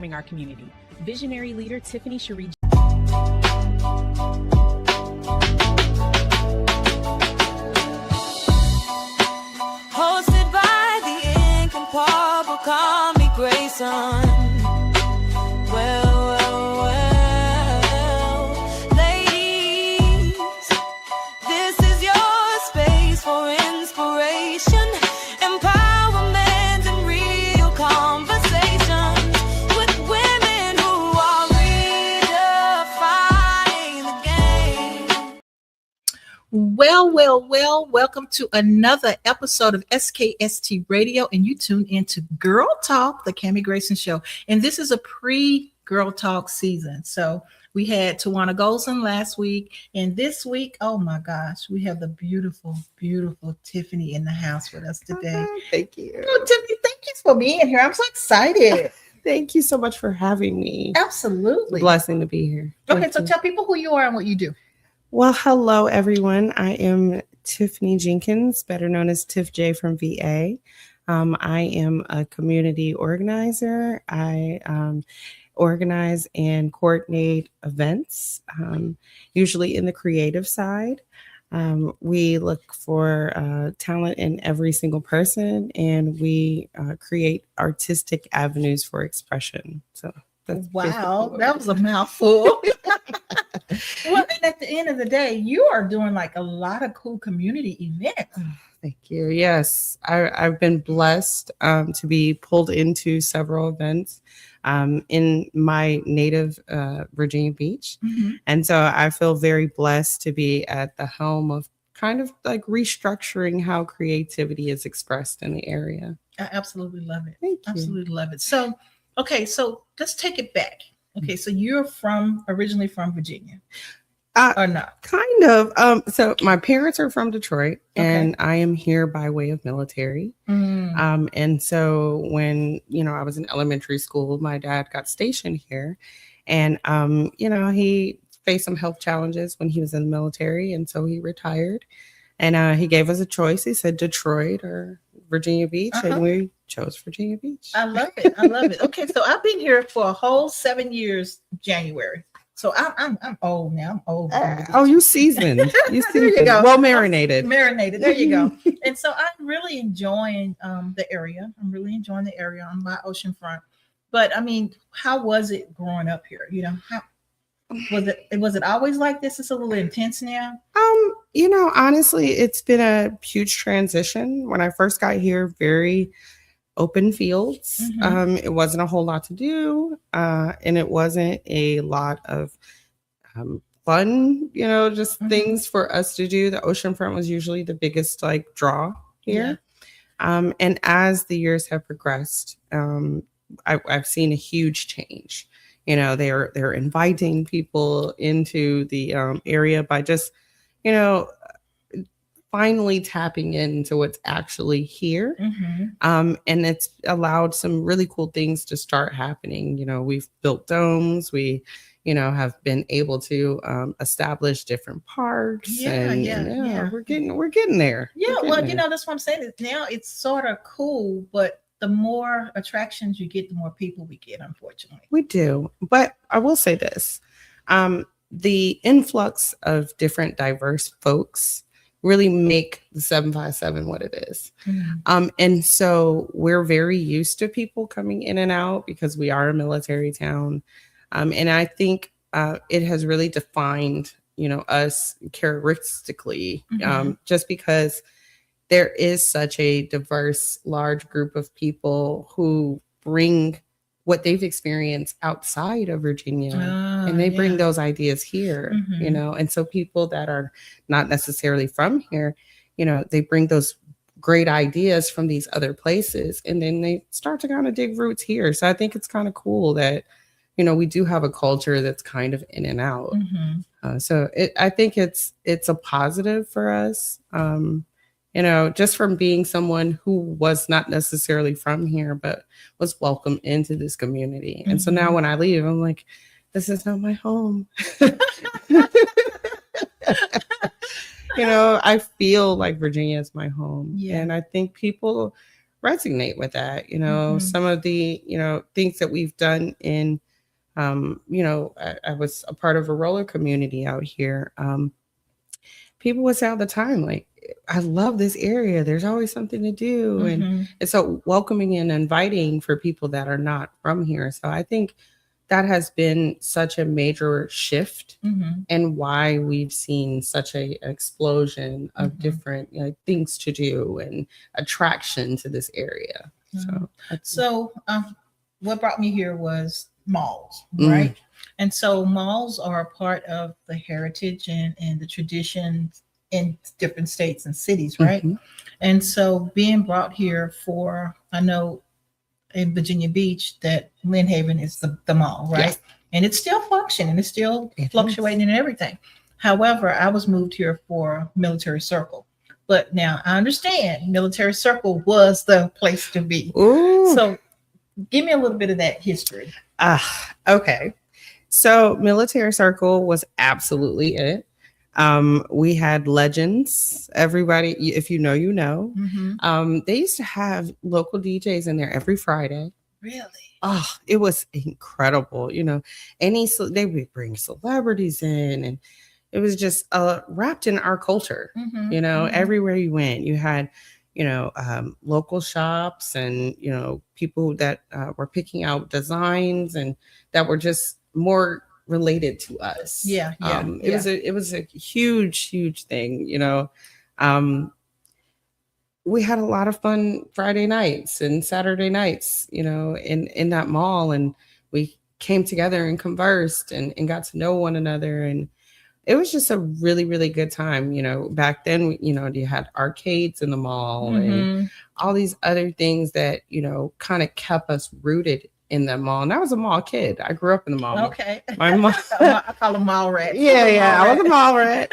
Our community. Visionary leader Tiffany, Sheree. Hosted by the incomparable, call me Grayson. Ladies, this is your space for inspiration, empowerment, and real conversations with women who are redefining the game. Well, welcome to another episode of SKST Radio, and you tune into Girl Talk, the Cammie Grayson Show. And this is a pre-Girl Talk season. So we had Tawana Golson last week, and this week, oh my gosh, we have the beautiful Tiffany in the house with us today. Thank you. Oh, Tiffany, thank you for being here. I'm so excited. Thank you so much for having me. Absolutely. Blessing to be here. Okay, so tell people who you are and what you do. Well, hello, everyone. I am Tiffany Jenkins, better known as Tiff J from VA. I am a community organizer. I organize and coordinate events, usually in the creative side. We look for talent in every single person, and we create artistic avenues for expression. So that's wow, that was a mouthful. Well, and at the end of the day, you are doing like a lot of cool community events. Thank you. Yes, I've been blessed to be pulled into several events in my native Virginia Beach. Mm-hmm. And so I feel very blessed to be at the helm of kind of like restructuring how creativity is expressed in the area. I absolutely love it. Thank you. Absolutely love it. So, okay, so let's take it back. Okay, so you're originally from Virginia. Or not? Kind of. So my parents are from Detroit, and I am here by way of military. And so when, I was in elementary school, my dad got stationed here, and, he faced some health challenges when he was in the military. And so he retired, and he gave us a choice. He said Detroit or Virginia Beach, and we chose Virginia Beach. I love it. I love it. Okay, so I've been here for a whole 7 years, January. So I'm old now. I'm old. You seasoned. You There you go. Well marinated. Marinated. There you go. And so I'm really enjoying the area. I'm really enjoying the area on my oceanfront. But I mean, how was it growing up here? How was it always like this? It's a little intense now. Honestly, it's been a huge transition. When I first got here, very open fields. Mm-hmm. It wasn't a whole lot to do, and it wasn't a lot of fun, just things for us to do. The oceanfront was usually the biggest draw here. Yeah. And as the years have progressed, I've seen a huge change. They're inviting people into the area by just, finally tapping into what's actually here. Mm-hmm. And it's allowed some really cool things to start happening. We've built domes. We, have been able to establish different parks. Yeah. We're getting there. Yeah. That's what I'm saying. Now it's sort of cool, but the more attractions you get, the more people we get, unfortunately. We do. But I will say this, the influx of different diverse folks really make the 757 what it is. Mm-hmm. And so we're very used to people coming in and out because we are a military town. And I think it has really defined, us characteristically, just because there is such a diverse, large group of people who bring what they've experienced outside of Virginia, and they bring those ideas here, and so people that are not necessarily from here, they bring those great ideas from these other places, and then they start to kind of dig roots here. So I think it's kind of cool that, we do have a culture that's kind of in and out. I think it's a positive for us. Just from being someone who was not necessarily from here, but was welcomed into this community. And so now when I leave, I'm like, this is not my home. I feel like Virginia is my home. Yeah. And I think people resonate with that. You know, some of the, you know, things that we've done in, you know, I was a part of a roller community out here. People would say all the time, like, I love this area. There's always something to do. And so welcoming and inviting for people that are not from here. So I think that has been such a major shift and why we've seen such a explosion of different, you know, things to do and attraction to this area. So what brought me here was malls, right? And so malls are a part of the heritage and the traditions in different states and cities, right? And so being brought here for, I know in Virginia Beach that Lynn Haven is the mall, right? Yes. And it's still functioning, it's still fluctuating and everything. However, I was moved here for Military Circle. But now I understand Military Circle was the place to be. Ooh. So give me a little bit of that history. Okay. So Military Circle was absolutely it. We had legends. Everybody, if you know, you know. They used to have local DJs in there every Friday. Really? Oh, it was incredible. You know, they would bring celebrities in, and it was just wrapped in our culture. You know, everywhere you went, you had, you know, local shops and, you know, people that were picking out designs and that were just more related to us. It was a huge thing, you know. We had a lot of fun Friday nights and Saturday nights, you know, in that mall, and we came together and conversed and got to know one another, and it was just a really good time. You know, back then, you know, you had arcades in the mall and all these other things that, you know, kind of kept us rooted in the mall. And I was a mall kid. I grew up in the mall. Okay. My mom, I call them mall rats. I was a mall rat.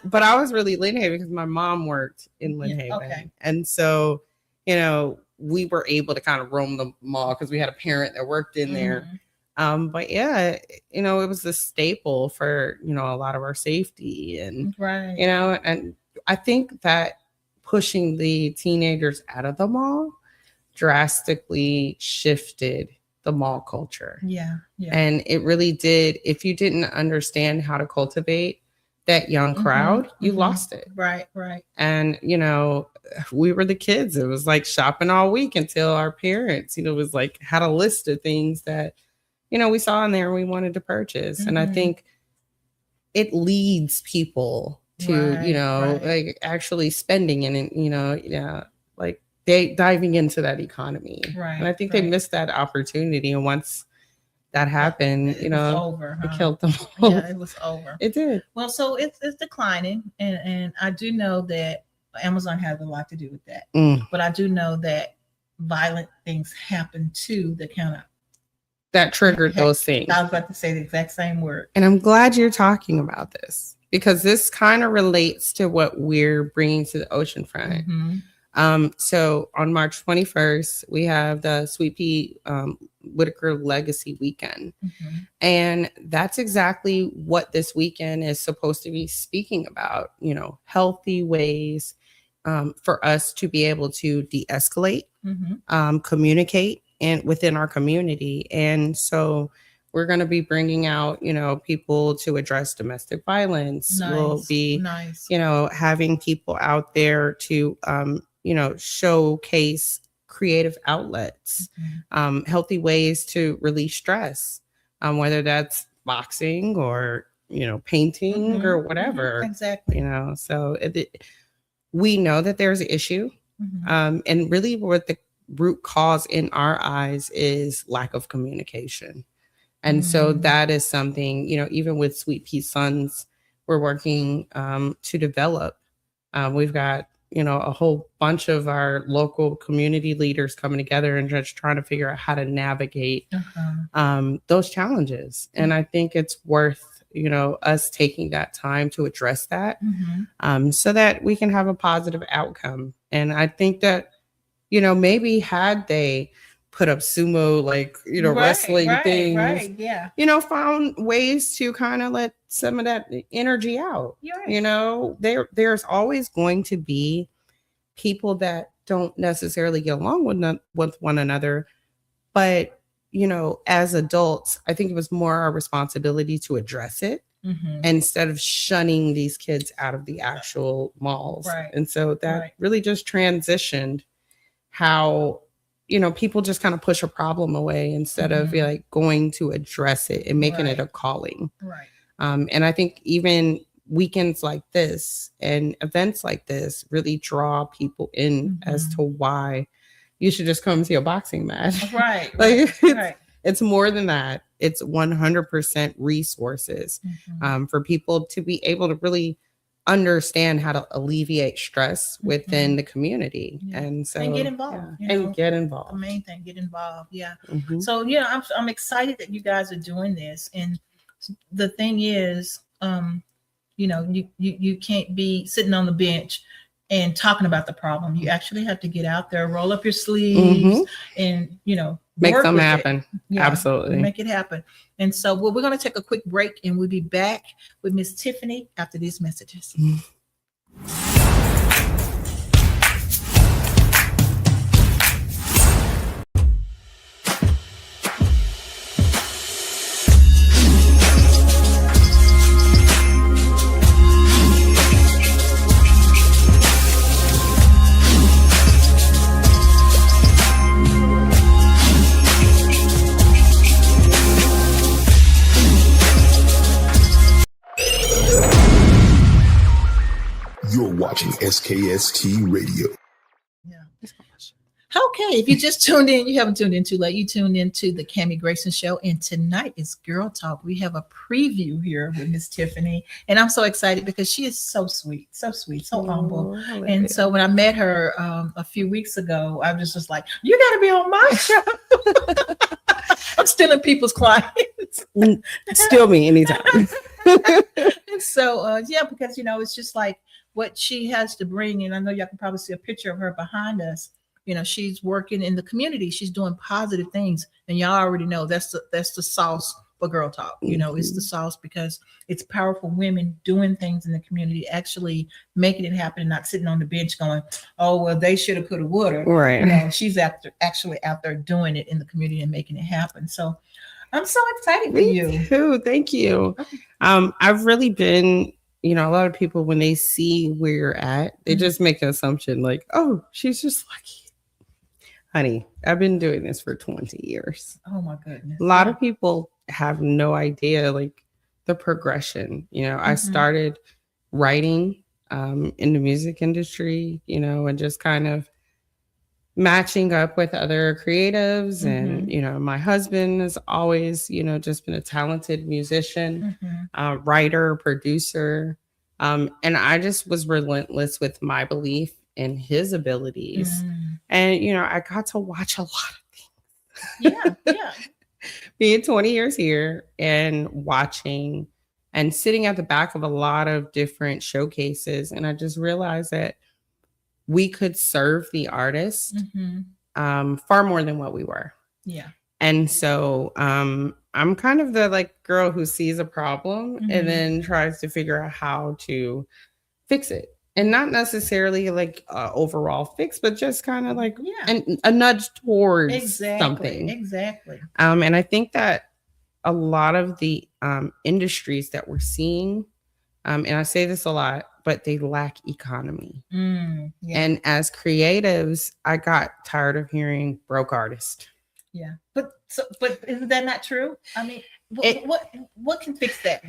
But I was really Lynn Haven because my mom worked in Lynn Haven. Okay. And so, you know, we were able to kind of roam the mall because we had a parent that worked in there. But yeah, you know, it was a staple for, you know, a lot of our safety and, you know, and I think that pushing the teenagers out of the mall drastically shifted the mall culture. And it really did. If you didn't understand how to cultivate that young crowd, you lost it. Right. And, you know, we were the kids. It was like shopping all week until our parents, you know, was like had a list of things that, you know, we saw in there and we wanted to purchase. And I think it leads people to, you know, like actually spending and, you know, like they diving into that economy. And I think they missed that opportunity. And once that happened, you know, it killed them all. Yeah, it was over. It did. Well, so it's declining. And I do know that Amazon has a lot to do with that. But I do know that violent things happen too that kind of that triggered those things. I was about to say the exact same word. And I'm glad you're talking about this because this kind of relates to what we're bringing to the oceanfront. So on March 21st, we have the Sweet Pea Whitaker Legacy Weekend. And that's exactly what this weekend is supposed to be speaking about, you know, healthy ways for us to be able to de-escalate, communicate, and within our community. And so we're going to be bringing out, you know, people to address domestic violence. We'll be, you know, having people out there to, you know, showcase creative outlets, healthy ways to release stress, whether that's boxing or, you know, painting or whatever. Exactly. You know, so we know that there's an issue. And really what the root cause in our eyes is lack of communication. And so that is something, you know, even with Sweet Pea Sons, we're working to develop. We've got, you know, a whole bunch of our local community leaders coming together and just trying to figure out how to navigate those challenges. And I think it's worth, you know, us taking that time to address that so that we can have a positive outcome. And I think that, you know, maybe had they put up sumo, like, you know, wrestling things, you know, found ways to kind of let some of that energy out. You know, there's always going to be people that don't necessarily get along with one another. But, as adults, I think it was more our responsibility to address it instead of shunning these kids out of the actual malls. Right. And so that Right. really just transitioned how, people just kind of push a problem away instead of like going to address it and making it a calling. Right. And I think even weekends like this and events like this really draw people in as to why you should just come see a boxing match. Right. Like Right. it's more than that. It's 100% resources for people to be able to really understand how to alleviate stress within the community. And so And get involved. and get involved. The main thing, get involved. Yeah. So I'm excited that you guys are doing this. And the thing is, you can't be sitting on the bench and talking about the problem. You actually have to get out there, roll up your sleeves, and make work them with it. happen. Yeah, Absolutely. make it happen. And so, we're going to take a quick break, and we'll be back with Miss Tiffany after these messages. You're watching SKST Radio. Yeah. Okay, if you just tuned in, you haven't tuned in too late. You tuned into the Cammie Grayson Show, and tonight is Girl Talk. We have a preview here with Miss Tiffany, and I'm so excited because she is so sweet, so humble. And so when I met her a few weeks ago, I was just like, "You got to be on my show." I'm stealing people's clients. Steal me anytime. And so, because it's just like what she has to bring, and I know y'all can probably see a picture of her behind us. She's working in the community. She's doing positive things, and y'all already know that's the sauce for Girl Talk. It's the sauce because it's powerful women doing things in the community, actually making it happen, and not sitting on the bench going, "Oh, well, they should have, could have, would have." Right. She's actually out there doing it in the community and making it happen. So I'm so excited for Me you. too. Thank you. I've really been, a lot of people, when they see where you're at, they just make an assumption like, "Oh, she's just lucky." Honey, I've been doing this for 20 years. Oh my goodness. A lot of people have no idea like the progression. I started writing in the music industry, and just kind of matching up with other creatives. And, my husband has always, just been a talented musician, writer, producer. And I just was relentless with my belief in his abilities. And, I got to watch a lot of things. Yeah. Being 20 years here and watching and sitting at the back of a lot of different showcases. And I just realized that we could serve the artist far more than what we were. Yeah. And so I'm kind of the girl who sees a problem and then tries to figure out how to fix it. And not necessarily overall fix, but just kind of a nudge towards something. Exactly. And I think that a lot of the industries that we're seeing, and I say this a lot, but they lack economy. And as creatives, I got tired of hearing broke artist. Yeah. But isn't that not true? I mean, what can fix that?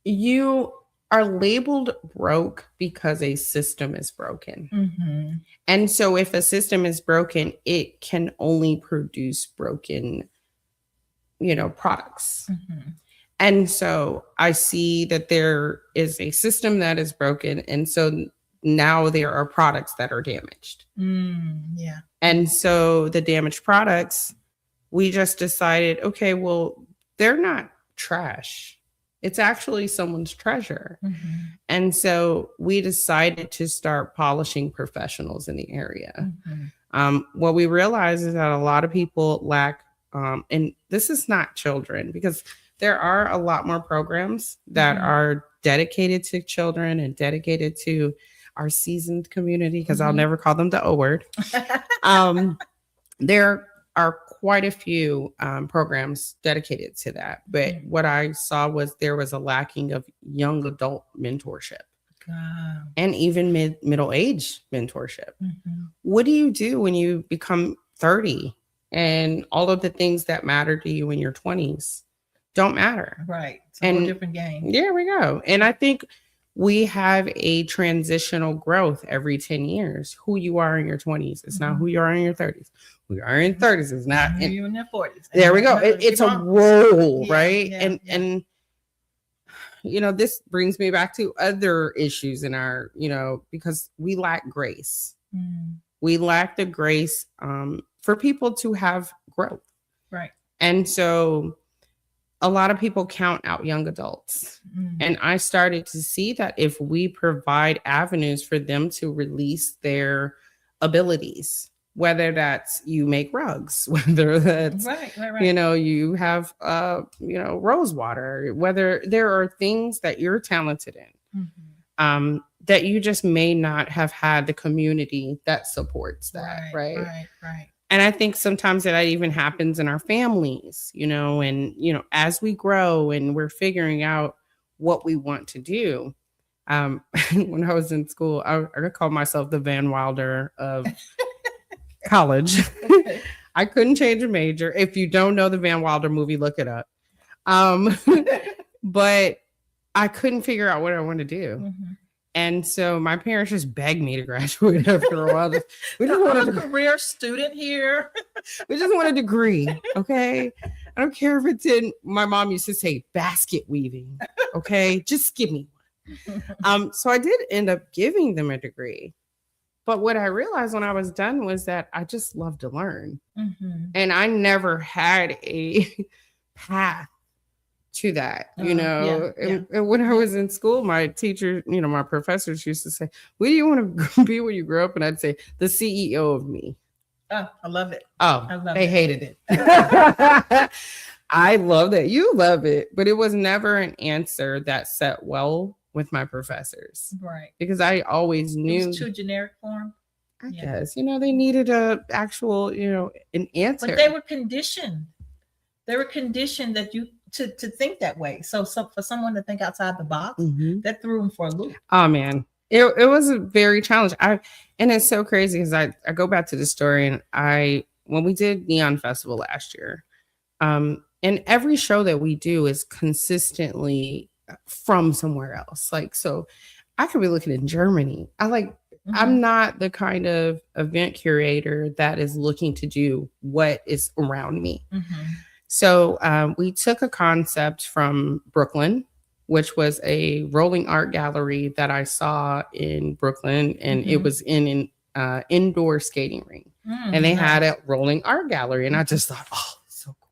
You are labeled broke because a system is broken. And so if a system is broken, it can only produce broken, products. And so I see that there is a system that is broken. And so now there are products that are damaged. Yeah. And so the damaged products, we just decided, okay, well, they're not trash. It's actually someone's treasure. And so we decided to start polishing professionals in the area. What we realized is that a lot of people lack, and this is not children, because there are a lot more programs that are dedicated to children and dedicated to our seasoned community, because I'll never call them the O word. There are quite a few programs dedicated to that. But what I saw was there was a lacking of young adult mentorship. And even middle age mentorship. What do you do when you become 30 and all of the things that matter to you in your 20s don't matter? Right. It's a whole different game. There we go. And I think we have a transitional growth every 10 years. Who you are in your 20s. It's not who you are in your 30s. Who you are in your 30s is not who you in your 40s. There we go. It's a role, right? And you know, this brings me back to other issues in our, you know, because we lack grace. We lack the grace for people to have growth. Right. And so a lot of people count out young adults. And I started to see that if we provide avenues for them to release their abilities, whether that's you make rugs, whether that's, right. you know, you have, you know, rose water, whether there are things that you're talented in, that you just may not have had the community that supports that. Right. And I think sometimes that even happens in our families, you know, and, you know, as we grow and we're figuring out what we want to do. When I was in school, I called myself the Van Wilder of college. I couldn't change a major. If you don't know the Van Wilder movie, look it up. But I couldn't figure out what I wanted to do. And so my parents just begged me to graduate after a while. We just wanted a career student here. We just want a degree. Okay. I don't care if it's in, my mom used to say basket weaving. Okay. Just give me one. So I did end up giving them a degree. But what I realized when I was done was that I just love to learn. And I never had a path to that, you know. And when I was in school, my teacher, you know, my professors used to say, what do you want to be when you grow up? And I'd say, the CEO of me. Oh, I love it. Oh, they hated it. I love that. You love it. But it was never an answer that set well with my professors. Right. Because I always knew. It was too generic for them. I guess, you know, they needed a actual, you know, an answer. But they were conditioned. They were conditioned that you to think that way. So for someone to think outside the box, that threw them for a loop. Oh man, it was a very challenging. And it's so crazy because I go back to the story, and when we did Neon Festival last year, and every show that we do is consistently from somewhere else. Like, so I could be looking in Germany. I'm not the kind of event curator that is looking to do what is around me. So we took a concept from Brooklyn, which was a rolling art gallery that I saw in Brooklyn, and it was in an indoor skating ring. And they had a rolling art gallery, and I just thought, oh, it's so cool.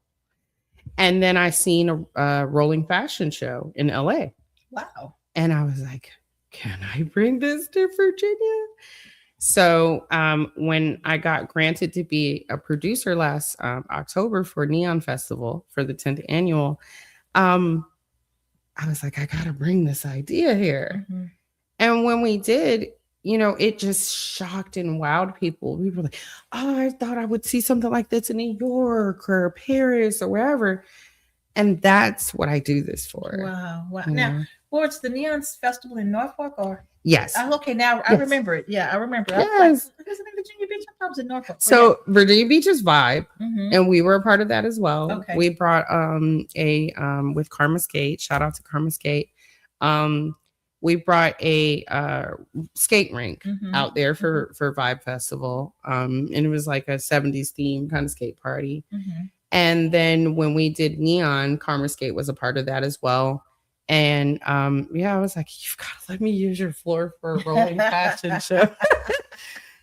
And then I seen a rolling fashion show in LA. Wow. And I was like, can I bring this to Virginia? So when I got granted to be a producer last October for Neon Festival for the 10th annual, I was like, I got to bring this idea here. And when we did, you know, it just shocked and wowed people. We were like, oh, I thought I would see something like this in New York or Paris or wherever. And that's what I do this for. Wow. Now, it's the Neon Festival in Norfolk, or? Yes. Okay, now I remember it. Yeah, I remember. Yes. Isn't it Virginia Beach? I was in Norfolk. So Virginia Beach is Vibe, and we were a part of that as well. Okay. We brought with Karma Skate. Shout out to Karma Skate. We brought a skate rink out there for Vibe Festival, and it was like a 70s theme kind of skate party. And then when we did Neon, Karma Skate was a part of that as well. And I was like, you've got to let me use your floor for a rolling fashion show.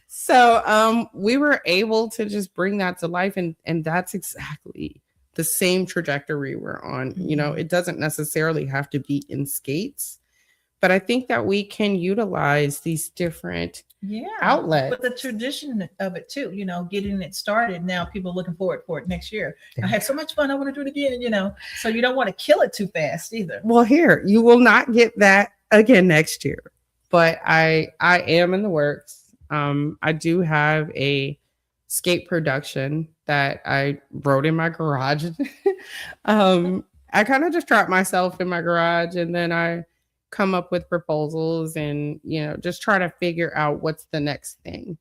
So we were able to just bring that to life. And that's exactly the same trajectory we're on. You know, it doesn't necessarily have to be in skates, but I think that we can utilize these different outlets. But the tradition of it too, you know, getting it started. Now people are looking forward for it next year. I had so much fun. I want to do it again, you know, so you don't want to kill it too fast either. Well, here, you will not get that again next year. but I am in the works. I do have a skate production that I wrote in my garage. I kind of just trap myself in my garage, and then I come up with proposals and, just try to figure out what's the next thing.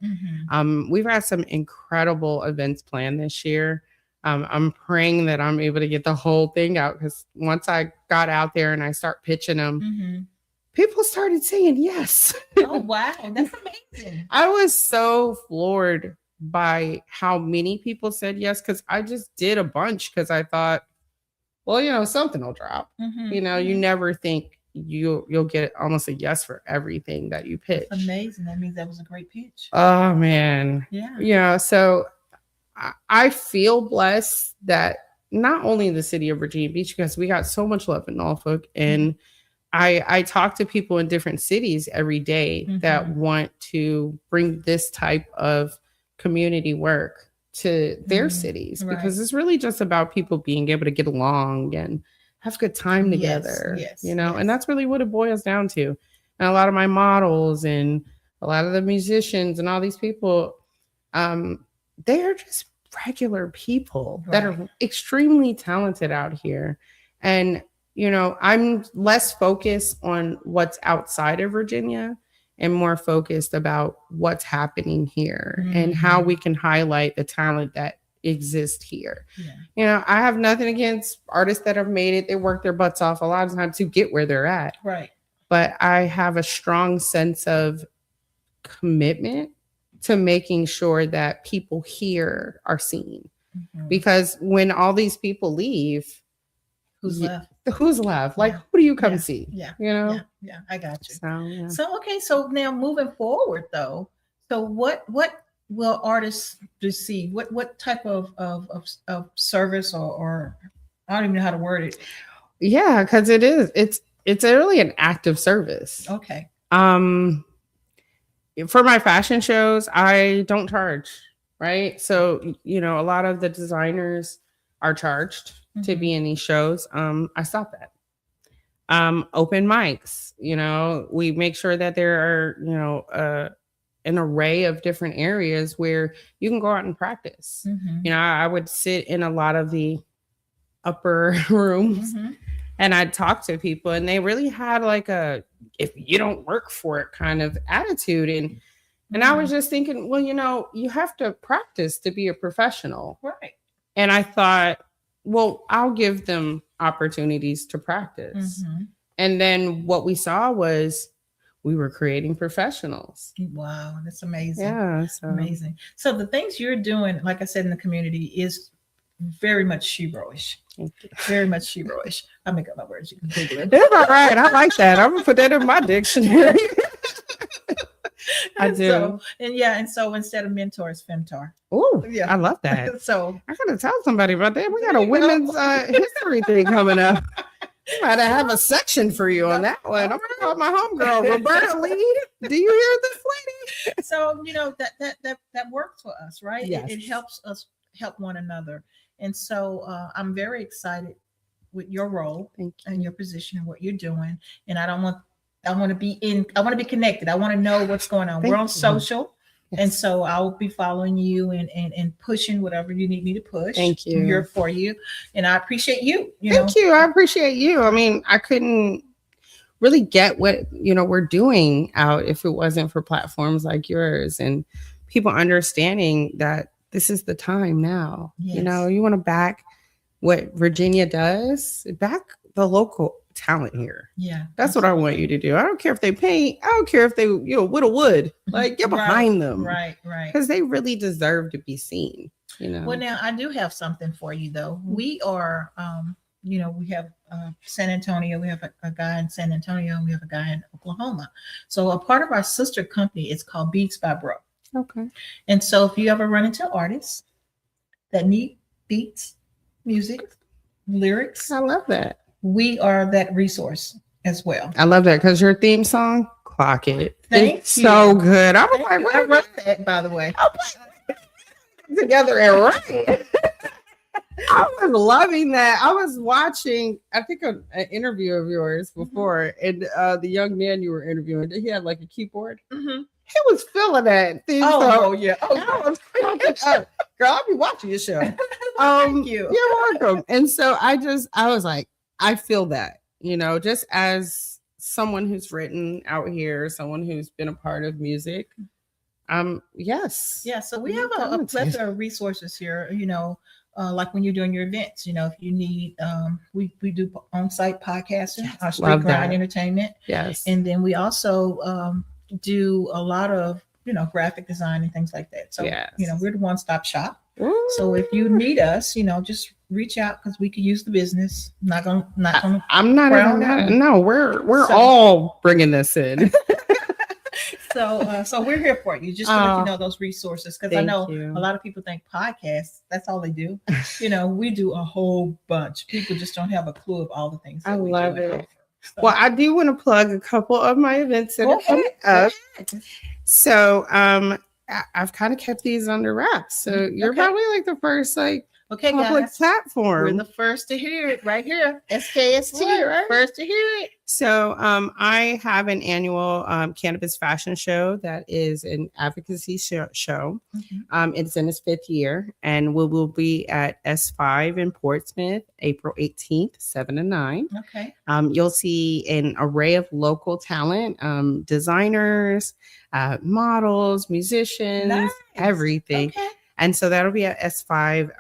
We've had some incredible events planned this year. I'm praying that I'm able to get the whole thing out, because once I got out there and I start pitching them, people started saying yes. Oh, wow. That's amazing. I was so floored by how many people said yes, because I just did a bunch because I thought, well, something will drop. You never think you'll get almost a yes for everything that you pitch. That's amazing. That means that was a great pitch. Oh, man. Yeah. So I feel blessed that not only the city of Virginia Beach, because we got so much love in Norfolk, and I talk to people in different cities every day that want to bring this type of community work to their cities, because it's really just about people being able to get along and have a good time together, and that's really what it boils down to. And a lot of my models and a lot of the musicians and all these people, they're just regular people that are extremely talented out here. And, I'm less focused on what's outside of Virginia and more focused about what's happening here and how we can highlight the talent that exists here. I have nothing against artists that have made it. They work their butts off a lot of times to get where they're at. Right. But I have a strong sense of commitment to making sure that people here are seen. Because when all these people leave, who's left? Who's left? Like, who do you come see? Yeah, I got you. So okay, so now moving forward though, so what will artists receive? What type of service or I don't even know how to word it. Yeah, because it's really an active service. Okay. For my fashion shows, I don't charge, right? So, a lot of the designers are charged to be in these shows. I stop that. Open mics, we make sure that there are, an array of different areas where you can go out and practice. I would sit in a lot of the upper rooms and I'd talk to people, and they really had like a, if you don't work for it kind of attitude. And I was just thinking, well, you have to practice to be a professional. Right. And I thought, well, I'll give them opportunities to practice. And then what we saw was we were creating professionals. Wow, that's amazing. Yeah, amazing. So the things you're doing, like I said, in the community is very much Shebro-ish. Very much Shebro-ish. I make up my words. You can Google it. That's all right. I like that. I'm gonna put that in my dictionary. I do. And so instead of mentor, it's femtor. Oh, yeah, I love that. So I gotta tell somebody about that. We got a women's history thing coming up. I might have a section for you on that one. I'm gonna call my homegirl Roberta Lee. Do you hear this lady? So that works for us, right? Yes. It helps us help one another. And so I'm very excited with your role and your position and what you're doing. And I want to be connected. I want to know what's going on. We're on social. Yes. And so I'll be following you and pushing whatever you need me to push. Thank you. You're for you. And I appreciate you. Thank you. I appreciate you. I mean, I couldn't really get what, we're doing out if it wasn't for platforms like yours and people understanding that this is the time now. Yes. You want to back what Virginia does, back the local talent here. Yeah. That's what I want you to do. I don't care if they paint. I don't care if they, whittle wood. Like, get behind them. Right. Because they really deserve to be seen. Well, now I do have something for you, though. We are, we have San Antonio. We have a guy in San Antonio. And we have a guy in Oklahoma. So a part of our sister company is called Beats by Bro. Okay. And so if you ever run into artists that need beats, music, lyrics, I love that. We are that resource as well. I love that because your theme song, Clock It. Thank it's you. So good. I was like, I wrote that, by the way. Together and right. I was loving that. I was watching, I think, an interview of yours before, and the young man you were interviewing, he had like a keyboard. He was feeling that thing. Yeah. I was cracking up. Girl, I'll be watching your show. Thank you. You're welcome. And so I was like, I feel that, just as someone who's written out here, someone who's been a part of music. Yes. Yeah. So we have a plethora of resources here, like when you're doing your events, if you need, we do on-site podcasting, Street Grind Entertainment. Yes. And then we also do a lot of, graphic design and things like that. So, we're the one-stop shop. Ooh. So if you need us, just reach out because we could use the business. I'm not even, no, we're all bringing this in. So we're here for you, just to let you know those resources, because I know a lot of people think podcasts, that's all they do. We do a whole bunch. People just don't have a clue of all the things that I we love do. it. So. Well, I do want to plug a couple of my events that are coming up. So I've kind of kept these under wraps. So you're probably like the first public platform. We're the first to hear it right here. SKST, right? First to hear it. So I have an annual cannabis fashion show that is an advocacy show. It's in its 5th year, and we will be at S5 in Portsmouth, April 18th, 7 to 9. Okay. You'll see an array of local talent, designers, models, musicians, everything. Okay. And so that'll be at S5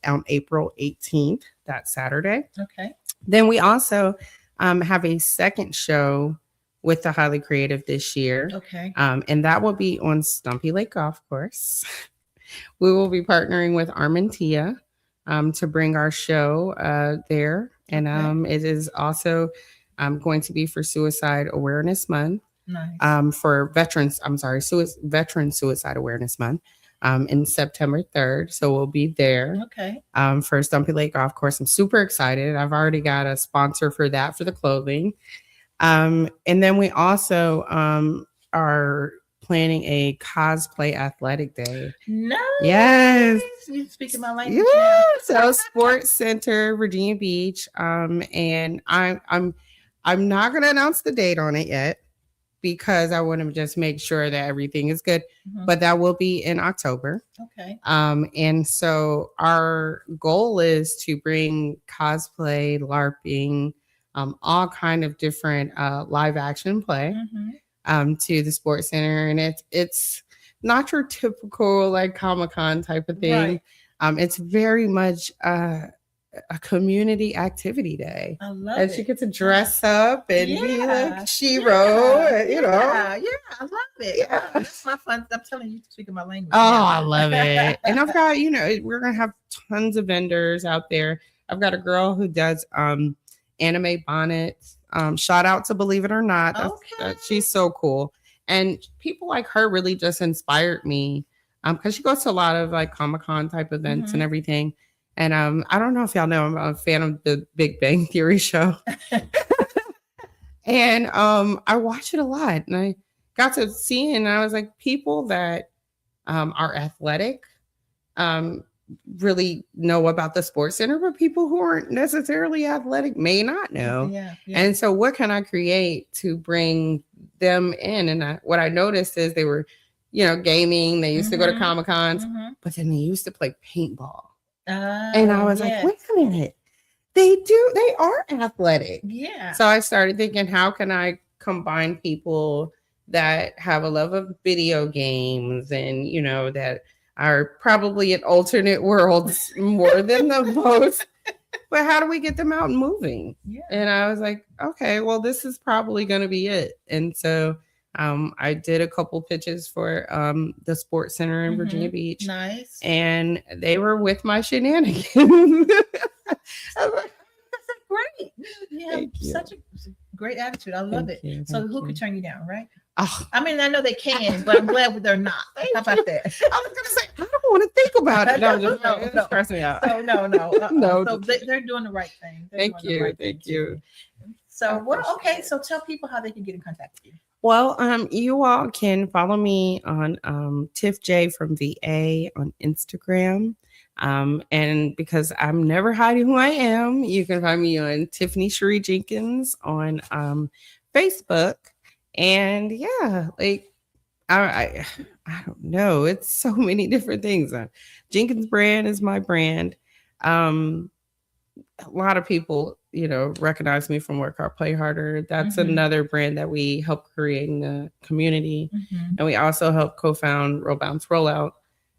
on April 18th, that Saturday. Okay. Then we also have a second show with the Highly Creative this year. Okay. And that will be on Stumpy Lake Golf Course. We will be partnering with Armentia to bring our show there. And it is also going to be for Suicide Awareness Month. Nice. For Veteran Suicide Awareness Month. In September 3rd. So we'll be there. Okay. For Stumpy Lake Golf Course. I'm super excited. I've already got a sponsor for that for the clothing. And then we also are planning a cosplay athletic day. Nice. Yes. You speaking my language. Yeah. So Sports Center, Virginia Beach. And I'm not gonna announce the date on it yet, because I want to just make sure that everything is good. But that will be in October. Okay. And so our goal is to bring cosplay, LARPing, all kind of different live action play to the Sports Center. And it's not your typical like Comic-Con type of thing. Right. It's very much a community activity day. I love it. You get to dress up and be like Shiro, Yeah, I love it. Yeah. That's my fun. I'm telling you, speaking my language. Oh, I love it. And I've got, we're gonna have tons of vendors out there. I've got a girl who does anime bonnets. Shout out to Believe It or Not. She's so cool. And people like her really just inspired me. Because she goes to a lot of like Comic-Con type events and everything. And I don't know if y'all know, I'm a fan of the Big Bang Theory show. And I watch it a lot. And I got to see it, and I was like, people that are athletic really know about the Sports Center, but people who aren't necessarily athletic may not know. Yeah. And so what can I create to bring them in? And what I noticed is they were, gaming. They used to go to Comic-Cons, but then they used to play paintball. And I was like, wait a minute. They are athletic. Yeah. So I started thinking, how can I combine people that have a love of video games and, that are probably in alternate worlds more than the most, but how do we get them out and moving? Yeah. And I was like, okay, well, this is probably going to be it. And so I did a couple pitches for the Sports Center in Virginia Beach. Nice. And they were with my shenanigans. That's great. Yeah, such a great attitude. I love it. So who could turn you down, right? Oh. I mean, I know they can, but I'm glad they're not. How about that? I was gonna say, I don't want to think about it. No. Stress me out. So no. So they're doing the right thing. Thank you. So so tell people how they can get in contact with you. Well, you all can follow me on Tiff J from VA on Instagram. And because I'm never hiding who I am, you can find me on Tiffany Sheree Jenkins on Facebook. And yeah, like I don't know. It's so many different things. Jenkins brand is my brand. A lot of people, recognize me from Work Hard, Play Harder. That's another brand that we help create in the community. And we also help co-found Roll Bounce Rollout.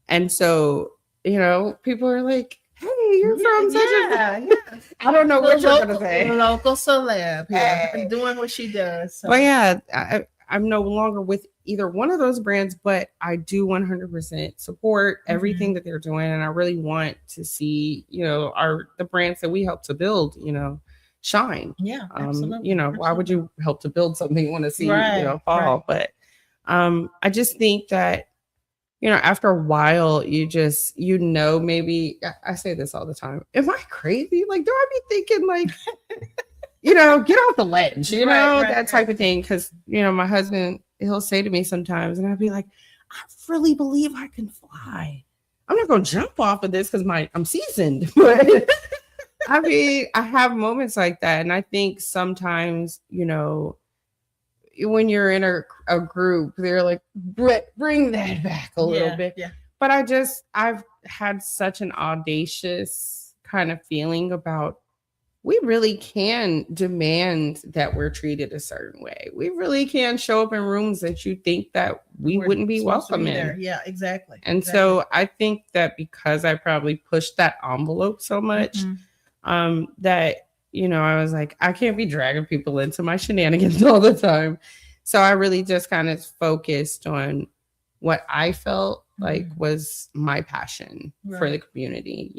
And so, people are like, hey, you're from such a... I don't know what you're going to say. Local celeb. Yeah, doing what she does. So. But yeah, I'm no longer with either one of those brands, but I do 100% support everything that they're doing. And I really want to see, the brands that we help to build, shine. Yeah, absolutely. Why would you help to build something you want to see, fall? Right. But I just think that, after a while, maybe I say this all the time. Am I crazy? Like, do I be thinking like, get off the ledge, that type of thing. Cause my husband, he'll say to me sometimes and I'll be like, I really believe I can fly. I'm not going to jump off of this cause I'm seasoned, but I mean, I have moments like that. And I think sometimes, when you're in a group, they're like, bring that back a little bit. Yeah. But I've had such an audacious kind of feeling about, we really can demand that we're treated a certain way. We really can show up in rooms that you think that we wouldn't be welcome in. Yeah, exactly. And so I think that because I probably pushed that envelope so much, that, I was like, I can't be dragging people into my shenanigans all the time. So I really just kind of focused on what I felt like was my passion for the community.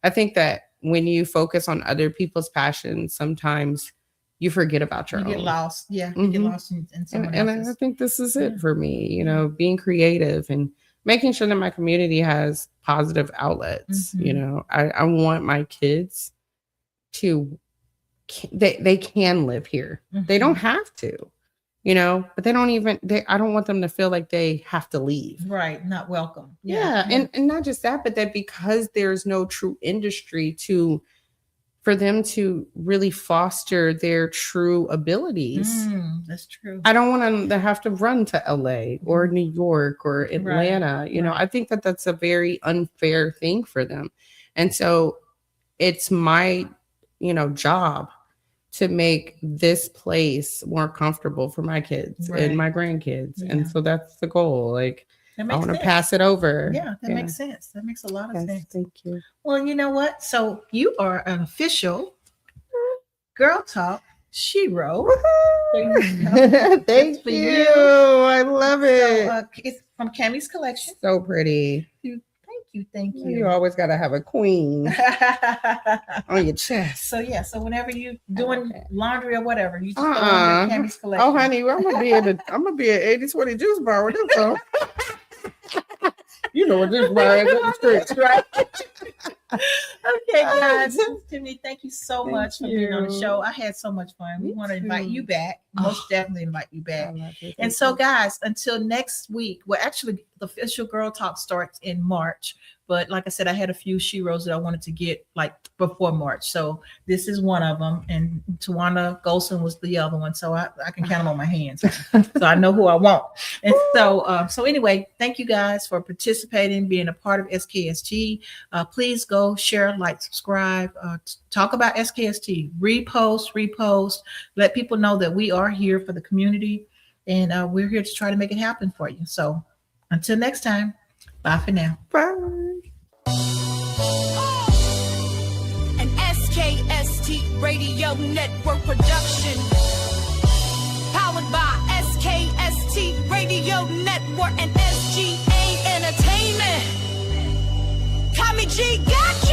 I think that when you focus on other people's passions, sometimes you forget about your own. You get lost. Yeah, you get lost in someone else's. And I think this is it for me, being creative and making sure that my community has positive outlets. I want my kids to, they can live here. They don't have to, but they don't I don't want them to feel like they have to leave. Right. Not welcome. Yeah. And not just that, but that because there's no true industry for them to really foster their true abilities. That's true. I don't want them to have to run to LA or New York or Atlanta. I think that that's a very unfair thing for them. And so it's my, job to make this place more comfortable for my kids and my grandkids. Yeah. And so that's the goal. Like, I want to pass it over. Yeah, that makes sense. That makes a lot of sense. Thank you. Well, you know what? So you are an official Girl Talk Shero. Thank you. I love it. So, it's from Cammie's collection. So pretty. Thank you. You always got to have a queen on your chest. So whenever you doing laundry or whatever, you just go on Cammie's collection. Oh, honey, I'm gonna be an 80-20 juice bar with this one. You know what this bar is in the streets, right? Okay, guys. Tiffany, thank you so much for being on the show. I had so much fun. We want to invite you back. Most definitely invite you back. And so, guys, until next week, well, actually, the official Girl Talk starts in March. But like I said, I had a few sheros that I wanted to get like before March. So this is one of them. And Tawana Golson was the other one. So I can count them on my hands. So I know who I want. And so anyway, thank you guys for participating, being a part of SKST. Please go share, like, subscribe, talk about SKST, repost, let people know that we are here for the community. And we're here to try to make it happen for you. So until next time, bye for now. Bye. An SKST Radio Network production. Powered by SKST Radio Network and SGA Entertainment. Tommy G got you.